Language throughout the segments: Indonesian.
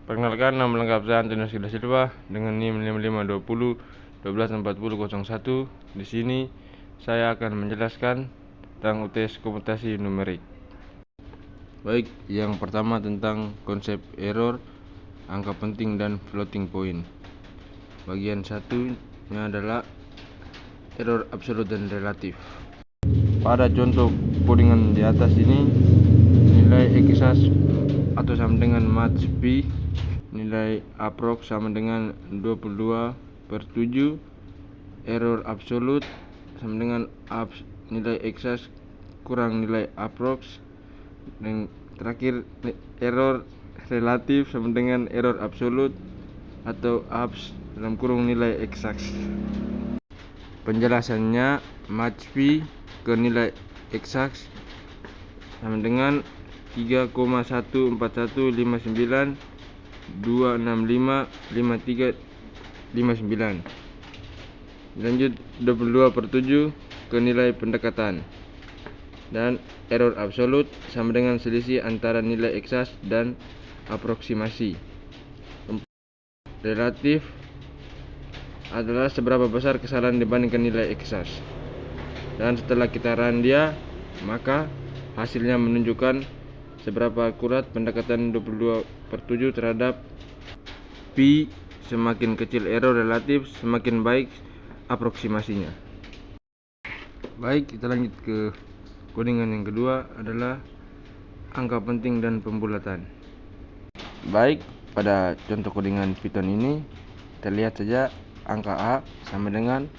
Perkenalkan, nama lengkap saya Antonius Gilda Silva dengan NIM 5520 124001. Di sini saya akan menjelaskan tentang UTS komputasi numerik. Baik, yang pertama tentang konsep error, angka penting dan floating point. Bagian satunya adalah error absolut dan relatif. Pada contoh codingan di atas ini, nilai exact atau sama dengan match P, nilai approx sama dengan 22/7, error absolut sama dengan nilai exact kurang nilai approx, dan terakhir error relatif sama dengan error absolut atau abs dalam kurung nilai exact. Penjelasannya, match P ke nilai exact sama dengan 3,14159,265,5359. Lanjut 22/7 ke nilai pendekatan, dan error absolut sama dengan selisih antara nilai exact dan aproksimasi. Relatif adalah seberapa besar kesalahan dibandingkan nilai exact, dan setelah kita run dia, maka hasilnya menunjukkan seberapa akurat pendekatan 22/7 terhadap P. Semakin kecil error relatif, semakin baik aproksimasinya. Baik, kita lanjut ke codingan yang kedua, adalah angka penting dan pembulatan. Baik, pada contoh codingan Python ini kita lihat saja angka A sama dengan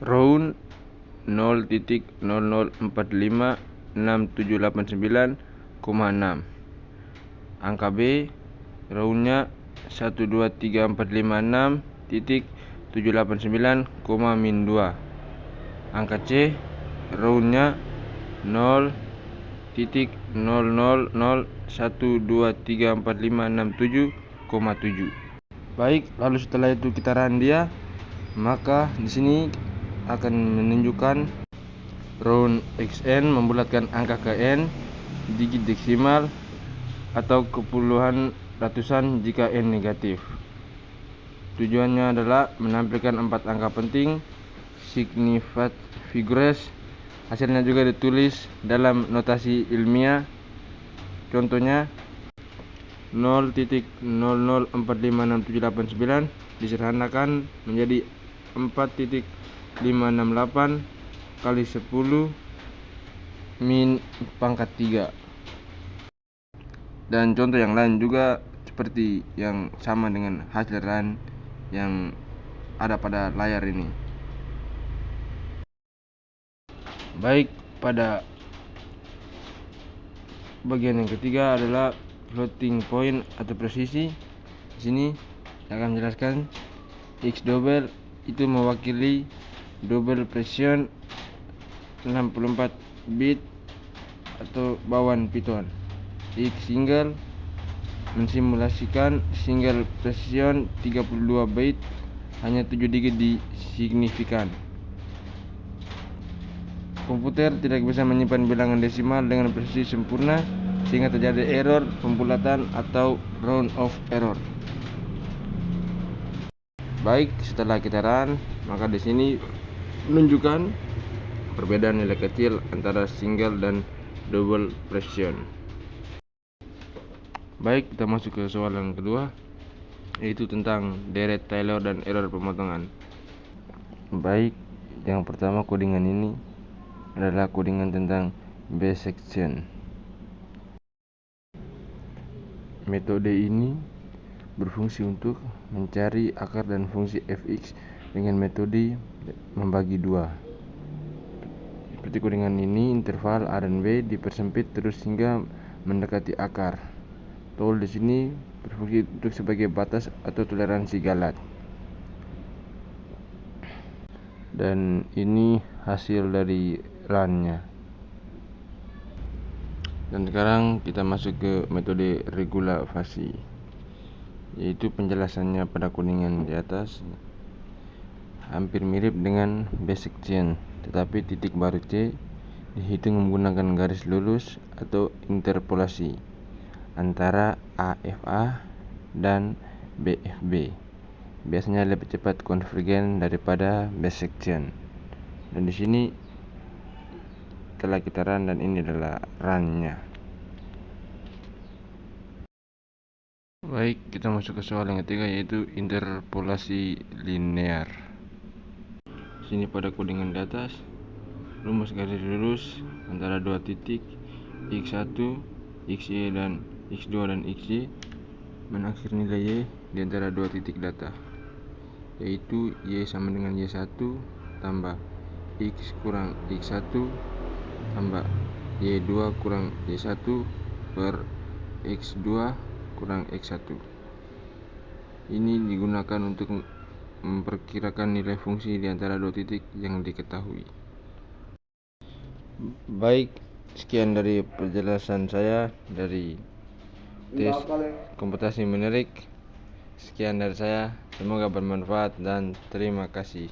round 0.00456789,6. Angka B roundnya 123456789, angka C roundnya 0.0001234567,7. Baik, lalu setelah itu kita run dia, maka di sini akan menunjukkan round xn membulatkan angka ke n, digit deksimal atau kepuluhan ratusan jika n negatif. Tujuannya adalah menampilkan 4 angka penting signified figures. Hasilnya juga ditulis dalam notasi ilmiah. Contohnya 0.00456789 disederhanakan menjadi 4.568 kali 10 min pangkat 3. Dan contoh yang lain juga seperti yang sama dengan hasil run yang ada pada layar ini. Baik, pada bagian yang ketiga adalah floating point atau presisi. Di sini saya akan menjelaskan X double itu mewakili double precision 64 bit atau bawaan Python. X single mensimulasikan single precision 32 bit, hanya 7 digit di signifikan. Komputer tidak bisa menyimpan bilangan desimal dengan presisi sempurna, sehingga terjadi error pembulatan atau round of error. Baik, setelah kita run, maka di sini menunjukkan perbedaan nilai kecil antara single dan double precision. Baik, kita masuk ke soalan kedua, yaitu tentang deret Taylor dan error pemotongan. Baik, yang pertama codingan ini adalah codingan tentang bisection. Metode ini berfungsi untuk mencari akar dan fungsi fx dengan metode membagi dua. Seperti codingan ini, interval a dan b dipersempit terus hingga mendekati akar. Tol di sini berfungsi untuk sebagai batas atau toleransi Galat. Dan ini hasil dari runnya. Dan sekarang kita masuk ke metode regulasi, yaitu penjelasannya pada codingan di atas hampir mirip dengan bisection, tetapi titik baru C dihitung menggunakan garis lurus atau interpolasi antara AFA dan BFB. Biasanya lebih cepat konvergen daripada bisection. Dan di sini telah kita run, dan ini adalah runnya. Baik, kita masuk ke soal yang ketiga, yaitu interpolasi linear. Sini pada codingan di atas, rumus garis lurus antara dua titik x1, xy dan x2 dan xy menaksir nilai y di antara dua titik data, yaitu y sama dengan y1 tambah x kurang x1 tambah y2 kurang y1 per x2 kurang x1. Ini digunakan untuk memperkirakan nilai fungsi di antara dua titik yang diketahui. Baik, sekian dari penjelasan saya dari tes komputasi numerik. Sekian dari saya, semoga bermanfaat dan terima kasih.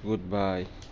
Goodbye.